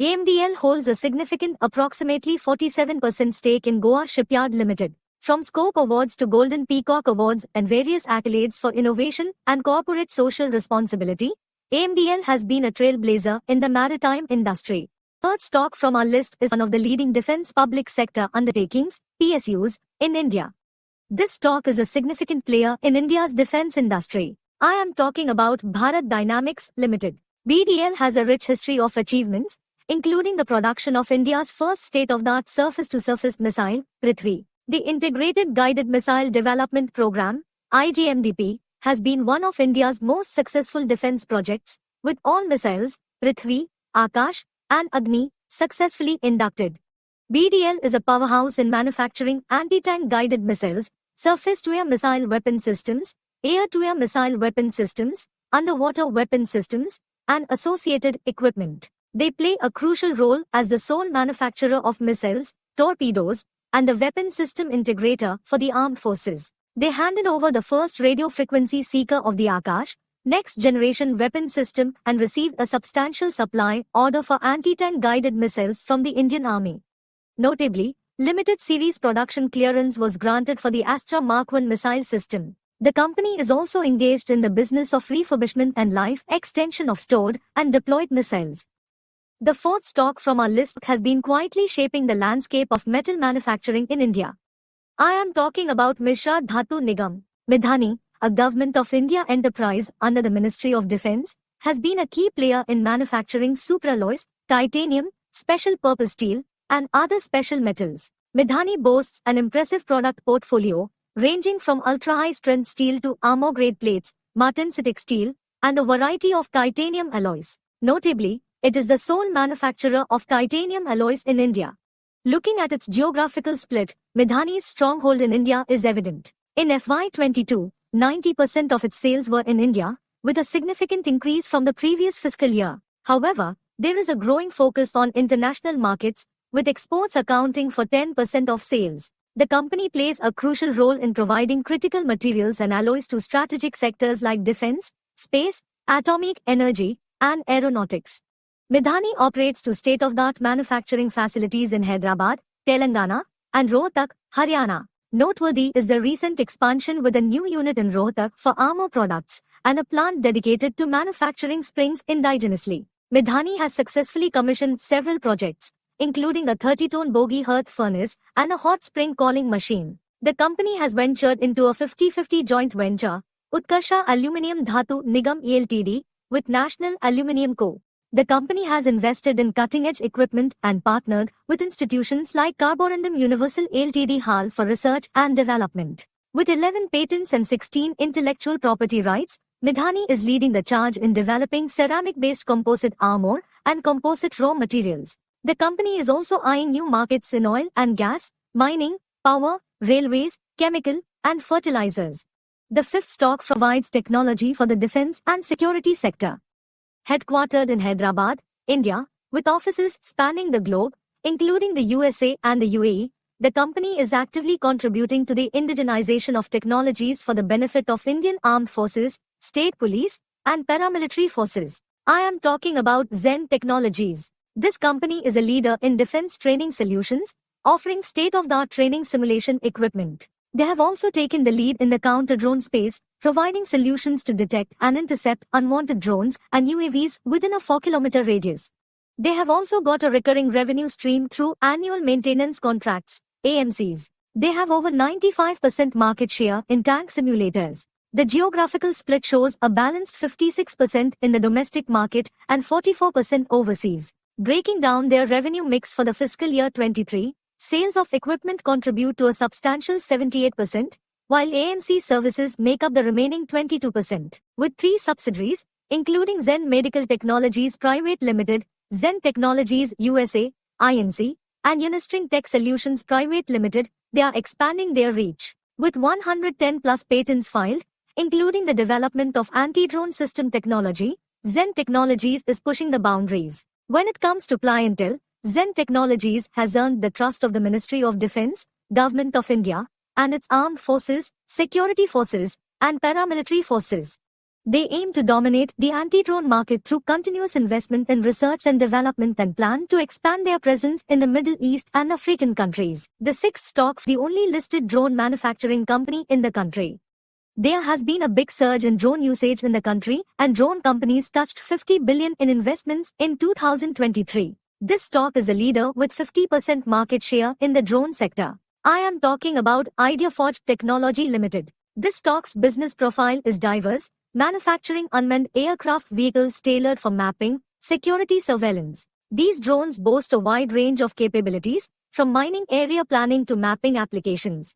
Speaker 1: AMDL holds a significant approximately 47% stake in Goa Shipyard Limited. From Scope Awards to Golden Peacock Awards and various accolades for innovation and corporate social responsibility, AMDL has been a trailblazer in the maritime industry. Third stock from our list is one of the leading defense public sector undertakings, PSUs, in India. This stock is a significant player in India's defense industry. I am talking about Bharat Dynamics Limited. BDL has a rich history of achievements, including the production of India's first state-of-the-art surface-to-surface missile, Prithvi. The Integrated Guided Missile Development Program, IGMDP, has been one of India's most successful defense projects, with all missiles, Prithvi, Akash, and Agni, successfully inducted. BDL is a powerhouse in manufacturing anti-tank guided missiles, surface-to-air missile weapon systems, air-to-air missile weapon systems, underwater weapon systems, and associated equipment. They play a crucial role as the sole manufacturer of missiles, torpedoes, and the weapon system integrator for the armed forces. They handed over the first radio frequency seeker of the Akash, next-generation weapon system, and received a substantial supply order for anti-tank guided missiles from the Indian Army. Notably, limited series production clearance was granted for the Astra Mark I missile system. The company is also engaged in the business of refurbishment and life extension of stored and deployed missiles. The fourth stock from our list has been quietly shaping the landscape of metal manufacturing in India. I am talking about Mishra Dhatu Nigam. Midhani, a Government of India enterprise under the Ministry of Defence, has been a key player in manufacturing supralloys, titanium, special purpose steel, and other special metals. Midhani boasts an impressive product portfolio, ranging from ultra-high strength steel to armor-grade plates, martensitic steel, and a variety of titanium alloys. Notably, it is the sole manufacturer of titanium alloys in India. Looking at its geographical split, Midhani's stronghold in India is evident. In FY22, 90% of its sales were in India, with a significant increase from the previous fiscal year. However, there is a growing focus on international markets, with exports accounting for 10% of sales. The company plays a crucial role in providing critical materials and alloys to strategic sectors like defense, space, atomic energy, and aeronautics. Midhani operates two state-of-the-art manufacturing facilities in Hyderabad, Telangana, and Rohtak, Haryana. Noteworthy is the recent expansion with a new unit in Rohtak for armor products and a plant dedicated to manufacturing springs indigenously. Midhani has successfully commissioned several projects, including a 30-ton bogie hearth furnace and a hot spring calling machine. The company has ventured into a 50-50 joint venture, Utkarsha Aluminium Dhatu Nigam Ltd, with National Aluminium Co. The company has invested in cutting-edge equipment and partnered with institutions like Carborundum Universal Ltd HAL for research and development. With 11 patents and 16 intellectual property rights, Midhani is leading the charge in developing ceramic-based composite armor and composite raw materials. The company is also eyeing new markets in oil and gas, mining, power, railways, chemical, and fertilizers. The fifth stock provides technology for the defense and security sector. Headquartered in Hyderabad, India, with offices spanning the globe, including the USA and the UAE, the company is actively contributing to the indigenization of technologies for the benefit of Indian armed forces, state police, and paramilitary forces. I am talking about Zen Technologies. This company is a leader in defense training solutions, offering state-of-the-art training simulation equipment. They have also taken the lead in the counter-drone space, providing solutions to detect and intercept unwanted drones and UAVs within a 4-kilometer radius. They have also got a recurring revenue stream through annual maintenance contracts, AMCs. They have over 95% market share in tank simulators. The geographical split shows a balanced 56% in the domestic market and 44% overseas. Breaking down their revenue mix for the fiscal year 23, sales of equipment contribute to a substantial 78%, while AMC services make up the remaining 22%. With 3 subsidiaries, including Zen Medical Technologies Private Limited, Zen Technologies USA, INC, and Unistring Tech Solutions Private Limited, they are expanding their reach. With 110 plus patents filed, including the development of anti-drone system technology, Zen Technologies is pushing the boundaries. When it comes to clientele, Zen Technologies has earned the trust of the Ministry of Defense, Government of India, and its armed forces, security forces, and paramilitary forces. They aim to dominate the anti-drone market through continuous investment in research and development and plan to expand their presence in the Middle East and African countries. The sixth stock, the only listed drone manufacturing company in the country. There has been a big surge in drone usage in the country, and drone companies touched 50 billion in investments in 2023. This stock is a leader with 50% market share in the drone sector. I am talking about IdeaForge Technology Limited. This stock's business profile is diverse, manufacturing unmanned aircraft vehicles tailored for mapping, security surveillance. These drones boast a wide range of capabilities, from mining area planning to mapping applications.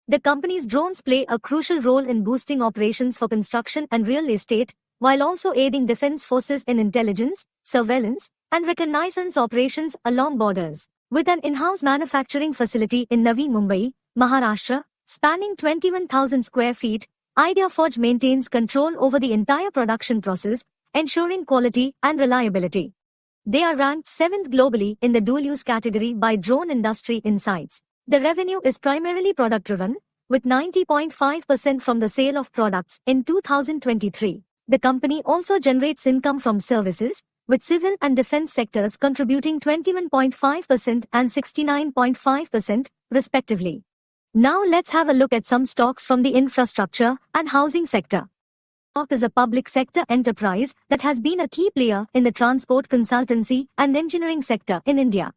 Speaker 1: The company's drones play a crucial role in boosting operations for construction and real estate, while also aiding defense forces in intelligence, surveillance, and reconnaissance operations along borders. With an in-house manufacturing facility in Navi Mumbai, Maharashtra, spanning 21,000 square feet, IdeaForge maintains control over the entire production process, ensuring quality and reliability. They are ranked 7th globally in the dual-use category by Drone Industry Insights. The revenue is primarily product-driven, with 90.5% from the sale of products in 2023. The company also generates income from services, with civil and defense sectors contributing 21.5% and 69.5%, respectively. Now let's have a look at some stocks from the infrastructure and housing sector. Stock is a public sector enterprise that has been a key player in the transport consultancy and engineering sector in India.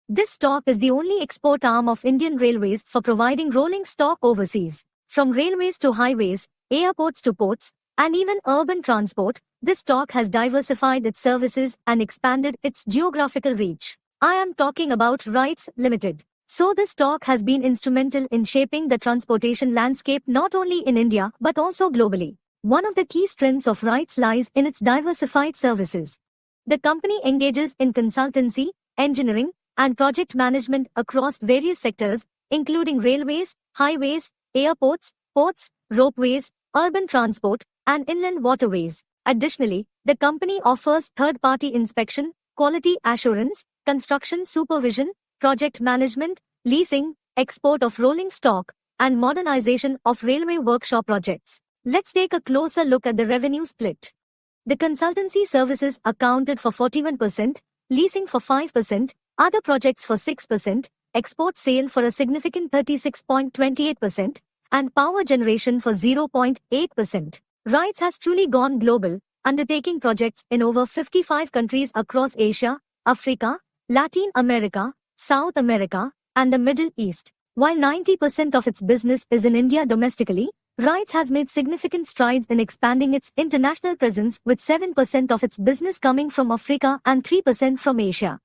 Speaker 1: This stock is the only export arm of Indian Railways for providing rolling stock overseas. From railways to highways, airports to ports, and even urban transport, this stock has diversified its services and expanded its geographical reach. I am talking about RITES Limited. So this stock has been instrumental in shaping the transportation landscape not only in India but also globally. One of the key strengths of RITES lies in its diversified services. The company engages in consultancy, engineering, and project management across various sectors, including railways, highways, airports, ports, ropeways, urban transport, and inland waterways. Additionally, the company offers third-party inspection, quality assurance, construction supervision, project management, leasing, export of rolling stock, and modernization of railway workshop projects. Let's take a closer look at the revenue split. The consultancy services accounted for 41%, leasing for 5%, other projects for 6%, export sale for a significant 36.28%, and power generation for 0.8%. RITES has truly gone global, undertaking projects in over 55 countries across Asia, Africa, Latin America, South America, and the Middle East. While 90% of its business is in India domestically, RITES has made significant strides in expanding its international presence, with 7% of its business coming from Africa and 3% from Asia.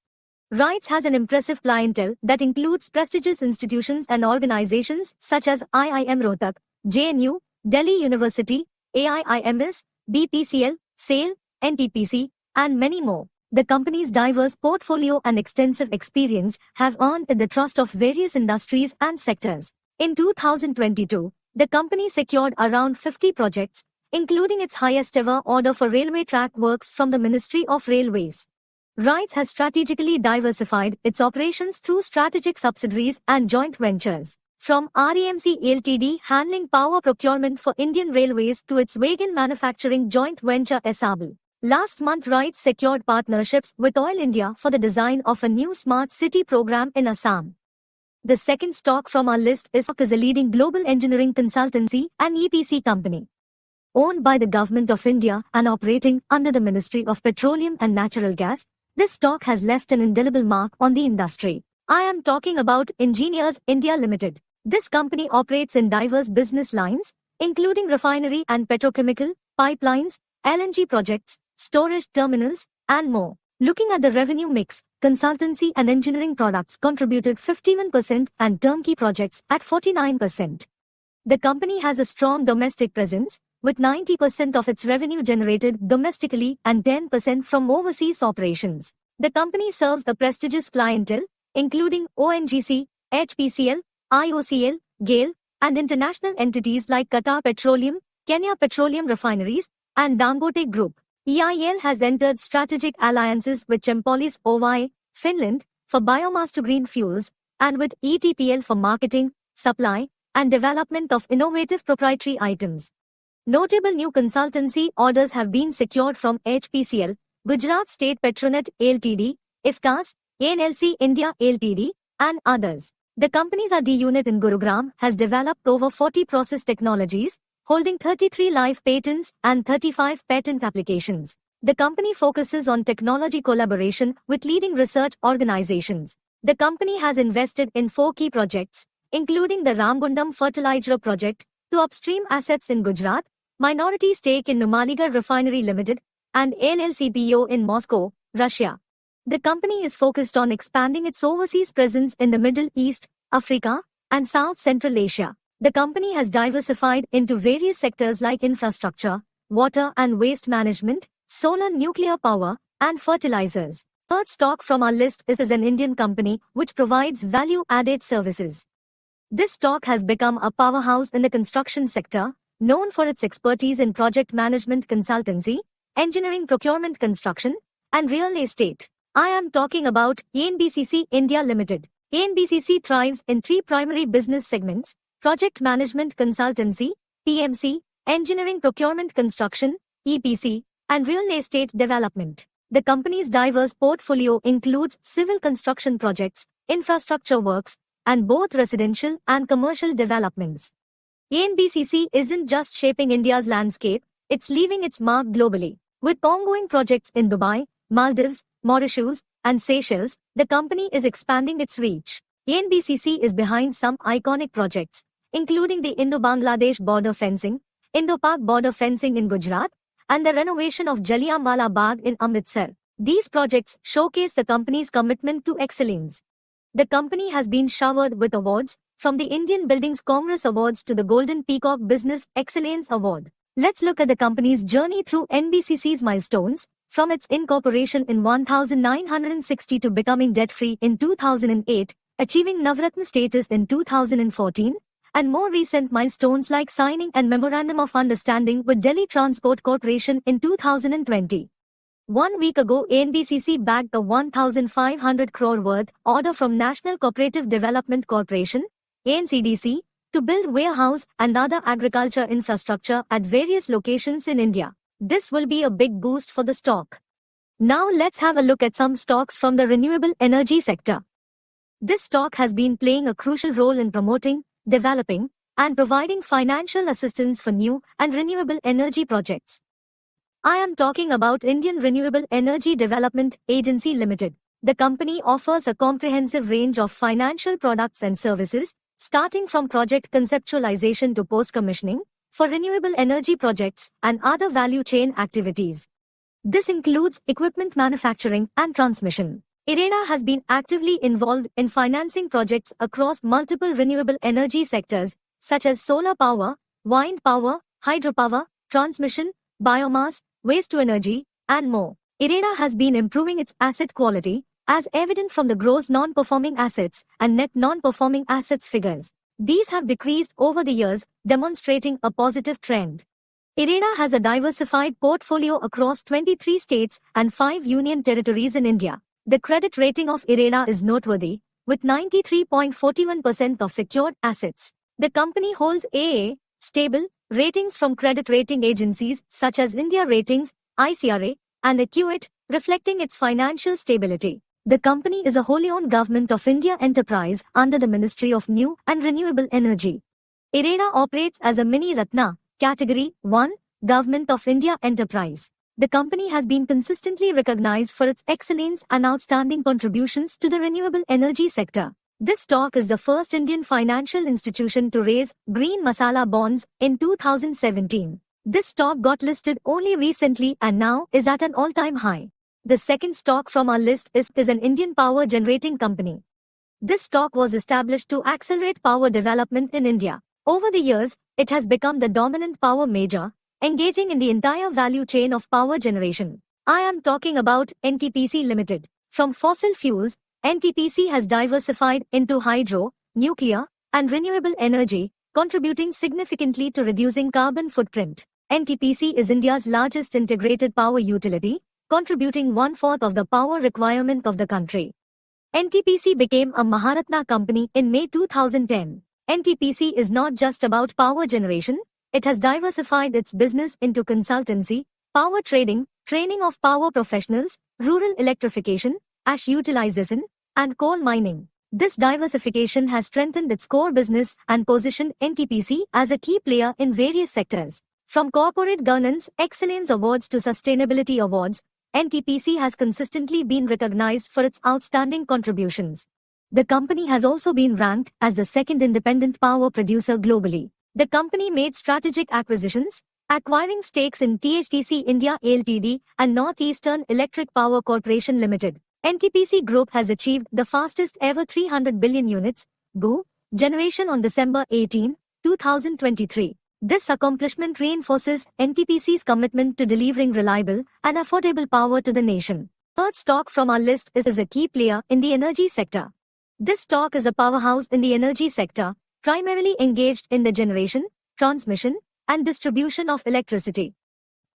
Speaker 1: RITES has an impressive clientele that includes prestigious institutions and organizations such as IIM Rohtak, JNU, Delhi University, AIIMS, BPCL, SAIL, NTPC, and many more. The company's diverse portfolio and extensive experience have earned the trust of various industries and sectors. In 2022, the company secured around 50 projects, including its highest-ever order for railway track works from the Ministry of Railways. RITES has strategically diversified its operations through strategic subsidiaries and joint ventures. From REMC Ltd handling power procurement for Indian Railways to its wagon manufacturing joint venture Essable. Last month, RITES secured partnerships with Oil India for the design of a new smart city program in Assam. The second stock from our list is a leading global engineering consultancy and EPC company. Owned by the Government of India and operating under the Ministry of Petroleum and Natural Gas, this stock has left an indelible mark on the industry. I am talking about Engineers India Limited. This company operates in diverse business lines, including refinery and petrochemical, pipelines, LNG projects, storage terminals, and more. Looking at the revenue mix, consultancy and engineering products contributed 51% and turnkey projects at 49%. The company has a strong domestic presence, with 90% of its revenue generated domestically and 10% from overseas operations. The company serves a prestigious clientele, including ONGC, HPCL, IOCL, GAIL, and international entities like Qatar Petroleum, Kenya Petroleum Refineries, and Dangote Group. EIL has entered strategic alliances with Chempolis OY, Finland, for biomass to green fuels, and with ETPL for marketing, supply, and development of innovative proprietary items. Notable new consultancy orders have been secured from HPCL, Gujarat State Petronet Ltd, IFTAS, ANLC India Ltd, and others. The company's RD unit in Gurugram has developed over 40 process technologies, holding 33 live patents and 35 patent applications. The company focuses on technology collaboration with leading research organizations. The company has invested in 4 key projects, including the Ramgundam Fertilizer project, 2 upstream assets in Gujarat, minority stake in Numaligarh Refinery Limited, and LLCPO in Moscow, Russia. The company is focused on expanding its overseas presence in the Middle East, Africa, and South Central Asia. The company has diversified into various sectors like infrastructure, water and waste management, solar nuclear power, and fertilizers. Third stock from our list is an Indian company which provides value-added services. This stock has become a powerhouse in the construction sector, known for its expertise in project management consultancy, engineering procurement construction, and real estate. I am talking about ANBCC India Limited. ANBCC thrives in 3 primary business segments: project management consultancy, PMC, engineering procurement construction, EPC, and real estate development. The company's diverse portfolio includes civil construction projects, infrastructure works, and both residential and commercial developments. ANBCC isn't just shaping India's landscape, it's leaving its mark globally. With ongoing projects in Dubai, Maldives, Mauritius, and Seychelles, the company is expanding its reach. ANBCC is behind some iconic projects, including the Indo-Bangladesh border fencing, Indo-Pak border fencing in Gujarat, and the renovation of Jallianwala Bagh in Amritsar. These projects showcase the company's commitment to excellence. The company has been showered with awards, from the Indian Buildings Congress Awards to the Golden Peacock Business Excellence Award. Let's look at the company's journey through ANBCC's milestones, from its incorporation in 1960 to becoming debt-free in 2008, achieving Navratna status in 2014, and more recent milestones like signing a Memorandum of Understanding with Delhi Transport Corporation in 2020. 1 week ago, ANBCC bagged a 1,500 crore worth order from National Cooperative Development Corporation, ANCDC, to build warehouse and other agriculture infrastructure at various locations in India. This will be a big boost for the stock. Now let's have a look at some stocks from the renewable energy sector. This stock has been playing a crucial role in promoting, developing, and providing financial assistance for new and renewable energy projects. I am talking about Indian Renewable Energy Development Agency Limited. The company offers a comprehensive range of financial products and services, starting from project conceptualization to post-commissioning, for renewable energy projects and other value chain activities. This includes equipment manufacturing and transmission. IREDA has been actively involved in financing projects across multiple renewable energy sectors, such as solar power, wind power, hydropower, transmission, biomass, waste-to-energy, and more. IREDA has been improving its asset quality, as evident from the gross non-performing assets and net non-performing assets figures. These have decreased over the years, demonstrating a positive trend. IREDA has a diversified portfolio across 23 states and 5 union territories in India. The credit rating of IREDA is noteworthy, with 93.41% of secured assets. The company holds AA, stable, ratings from credit rating agencies such as India Ratings, ICRA, and Acuit, reflecting its financial stability. The company is a wholly owned Government of India enterprise under the Ministry of New and Renewable Energy. IREDA operates as a mini Ratna, Category 1, Government of India enterprise. The company has been consistently recognized for its excellence and outstanding contributions to the renewable energy sector. This stock is the first Indian financial institution to raise green masala bonds in 2017. This stock got listed only recently and now is at an all-time high. The second stock from our list is an Indian power generating company. This stock was established to accelerate power development in India. Over the years, it has become the dominant power major, engaging in the entire value chain of power generation. I am talking about NTPC Limited. From fossil fuels, NTPC has diversified into hydro, nuclear, and renewable energy, contributing significantly to reducing carbon footprint. NTPC is India's largest integrated power utility, contributing 1/4 of the power requirement of the country. NTPC became a Maharatna company in May 2010. NTPC is not just about power generation, it has diversified its business into consultancy, power trading, training of power professionals, rural electrification, ash utilization, and coal mining. This diversification has strengthened its core business and positioned NTPC as a key player in various sectors. From corporate governance excellence awards to sustainability awards, NTPC has consistently been recognized for its outstanding contributions. The company has also been ranked as the second independent power producer globally. The company made strategic acquisitions, acquiring stakes in THDC India Ltd and Northeastern Electric Power Corporation Limited. NTPC Group has achieved the fastest ever 300 billion units (BU) generation on December 18, 2023. This accomplishment reinforces NTPC's commitment to delivering reliable and affordable power to the nation. Third stock from our list is a key player in the energy sector. This stock is a powerhouse in the energy sector, primarily engaged in the generation, transmission, and distribution of electricity.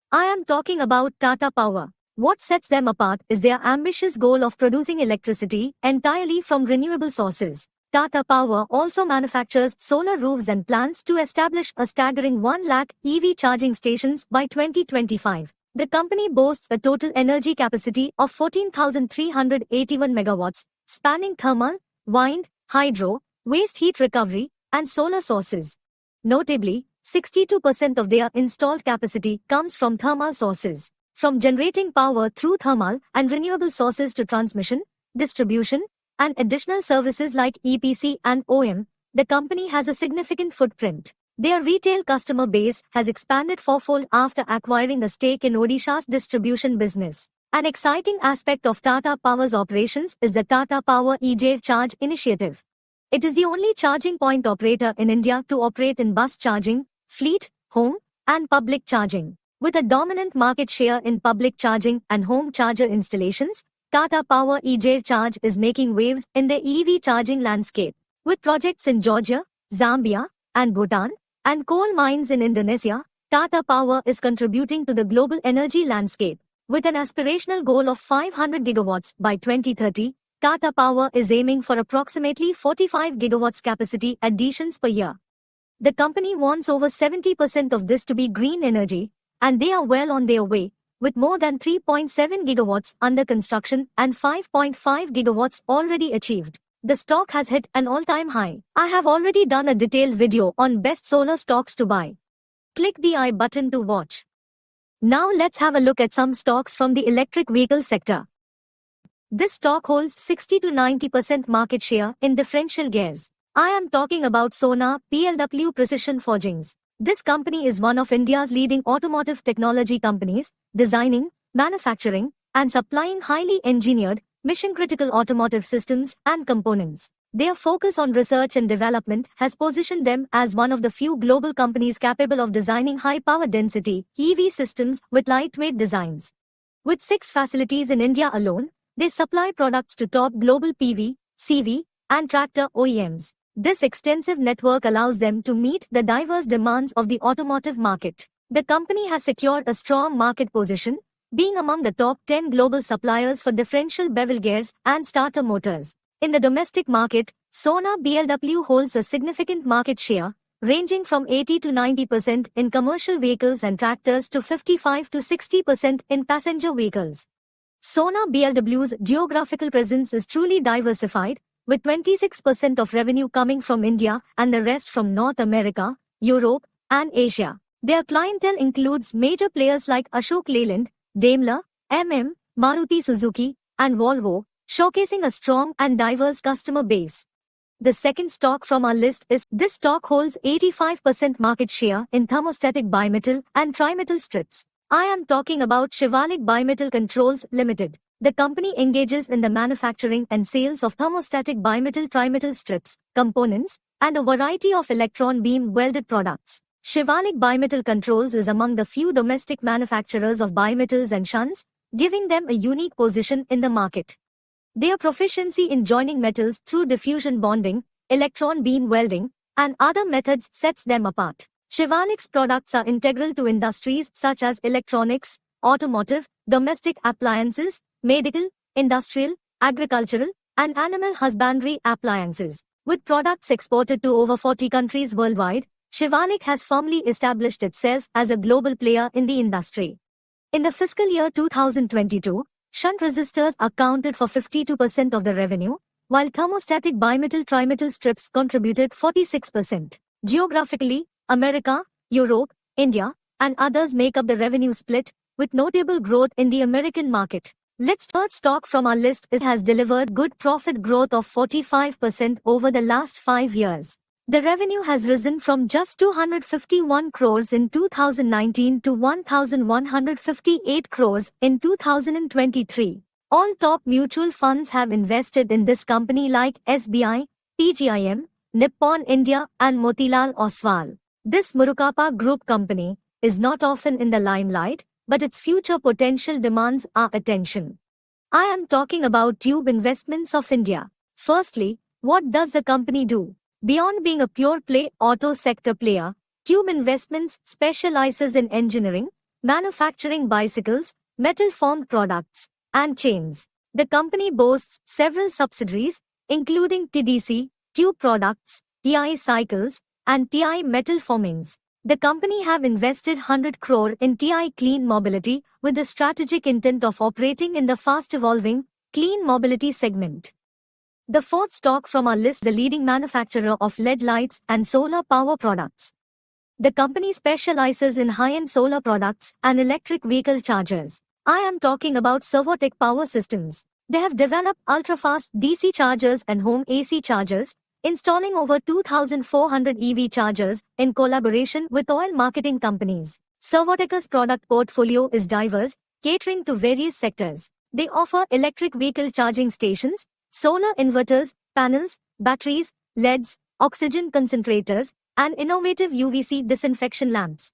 Speaker 1: I am talking about Tata Power. What sets them apart is their ambitious goal of producing electricity entirely from renewable sources. Tata Power also manufactures solar roofs and plans to establish a staggering 1 lakh EV charging stations by 2025. The company boasts a total energy capacity of 14,381 megawatts, spanning thermal, wind, hydro, waste heat recovery, and solar sources. Notably, 62% of their installed capacity comes from thermal sources. From generating power through thermal and renewable sources to transmission, distribution, and additional services like EPC and OM, the company has a significant footprint. Their retail customer base has expanded fourfold after acquiring a stake in Odisha's distribution business. An exciting aspect of Tata Power's operations is the Tata Power EJ Charge initiative. It is the only charging point operator in India to operate in bus charging, fleet, home, and public charging. With a dominant market share in public charging and home charger installations, Tata Power EJ Charge is making waves in the EV charging landscape. With projects in Georgia, Zambia, and Bhutan, and coal mines in Indonesia, Tata Power is contributing to the global energy landscape. With an aspirational goal of 500 gigawatts by 2030, Tata Power is aiming for approximately 45 gigawatts capacity additions per year. The company wants over 70% of this to be green energy, and they are well on their way, with more than 3.7 gigawatts under construction and 5.5 gigawatts already achieved. The stock has hit an all-time high. I have already done a detailed video on best solar stocks to buy. Click the I button to watch. Now let's have a look at some stocks from the electric vehicle sector. This stock holds 60 to 90% market share in differential gears. I am talking about Sona PLW Precision Forgings. This company is one of India's leading automotive technology companies, designing, manufacturing, and supplying highly engineered, mission-critical automotive systems and components. Their focus on research and development has positioned them as one of the few global companies capable of designing high-power density EV systems with lightweight designs. With 6 facilities in India alone, they supply products to top global PV, CV, and tractor OEMs. This extensive network allows them to meet the diverse demands of the automotive market. The company has secured a strong market position, being among the top 10 global suppliers for differential bevel gears and starter motors. In the domestic market, Sona BLW holds a significant market share, ranging from 80 to 90% in commercial vehicles and tractors to 55 to 60% in passenger vehicles. Sona BLW's geographical presence is truly diversified, with 26% of revenue coming from India and the rest from North America, Europe, and Asia. Their clientele includes major players like Ashok Leyland, Daimler, Maruti Suzuki, and Volvo, showcasing a strong and diverse customer base. The second stock from our list is, this stock holds 85% market share in thermostatic bimetal and trimetal strips. I am talking about Shivalik Bimetal Controls Limited. The company engages in the manufacturing and sales of thermostatic bimetal trimetal strips, components, and a variety of electron beam welded products. Shivalik Bimetal Controls is among the few domestic manufacturers of bimetals and shunts, giving them a unique position in the market. Their proficiency in joining metals through diffusion bonding, electron beam welding, and other methods sets them apart. Shivalik's products are integral to industries such as electronics, automotive, domestic appliances, medical, industrial, agricultural, and animal husbandry appliances. With products exported to over 40 countries worldwide, Shivalik has firmly established itself as a global player in the industry. In the fiscal year 2022, shunt resistors accounted for 52% of the revenue, while thermostatic bimetal trimetal strips contributed 46%. Geographically, America, Europe, India, and others make up the revenue split, with notable growth in the American market. Third stock from our list has delivered good profit growth of 45% over the last 5 years. The revenue has risen from just 251 crores in 2019 to 1,158 crores in 2023. All top mutual funds have invested in this company like SBI, PGIM, Nippon India and Motilal Oswal. This Murukappa Group company is not often in the limelight, but its future potential demands our attention. I am talking about Tube Investments of India. Firstly, what does the company do? Beyond being a pure-play auto sector player, Tube Investments specializes in engineering, manufacturing bicycles, metal-formed products, and chains. The company boasts several subsidiaries, including TDC, Tube Products, TI Cycles, and TI Metal Formings. The company have invested 100 crore in TI Clean Mobility with the strategic intent of operating in the fast-evolving, clean mobility segment. The fourth stock from our list is a leading manufacturer of LED lights and solar power products. The company specializes in high-end solar products and electric vehicle chargers. I am talking about Servotech Power Systems. They have developed ultra-fast DC chargers and home AC chargers, installing over 2,400 EV chargers in collaboration with oil marketing companies. Servotech's product portfolio is diverse, catering to various sectors. They offer electric vehicle charging stations, solar inverters, panels, batteries, LEDs, oxygen concentrators, and innovative UVC disinfection lamps.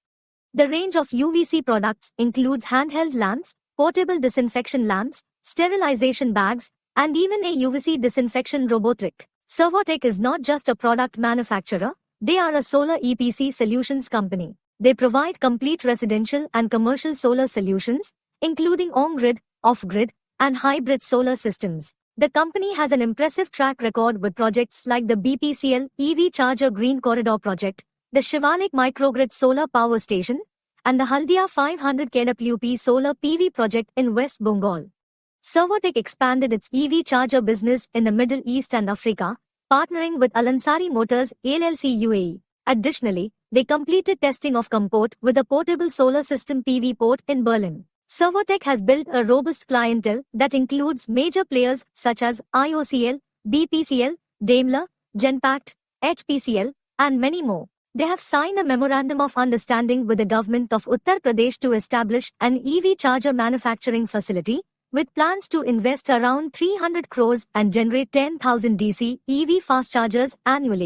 Speaker 1: The range of UVC products includes handheld lamps, portable disinfection lamps, sterilization bags, and even a UVC disinfection robotic. Servotech is not just a product manufacturer, they are a solar EPC solutions company. They provide complete residential and commercial solar solutions, including on-grid, off-grid, and hybrid solar systems. The company has an impressive track record with projects like the BPCL EV Charger Green Corridor project, the Shivalik Microgrid Solar Power Station, and the Haldia 500 kWp solar PV project in West Bengal. Servotech expanded its EV charger business in the Middle East and Africa, partnering with Al Ansari Motors LLC UAE. Additionally, they completed testing of Comport with a portable solar system PV port in Berlin. Servotech has built a robust clientele that includes major players such as IOCL, BPCL, Daimler, Genpact, HPCL, and many more. They have signed a memorandum of understanding with the government of Uttar Pradesh to establish an EV charger manufacturing facility, with plans to invest around 300 crores and generate 10,000 DC EV fast chargers annually.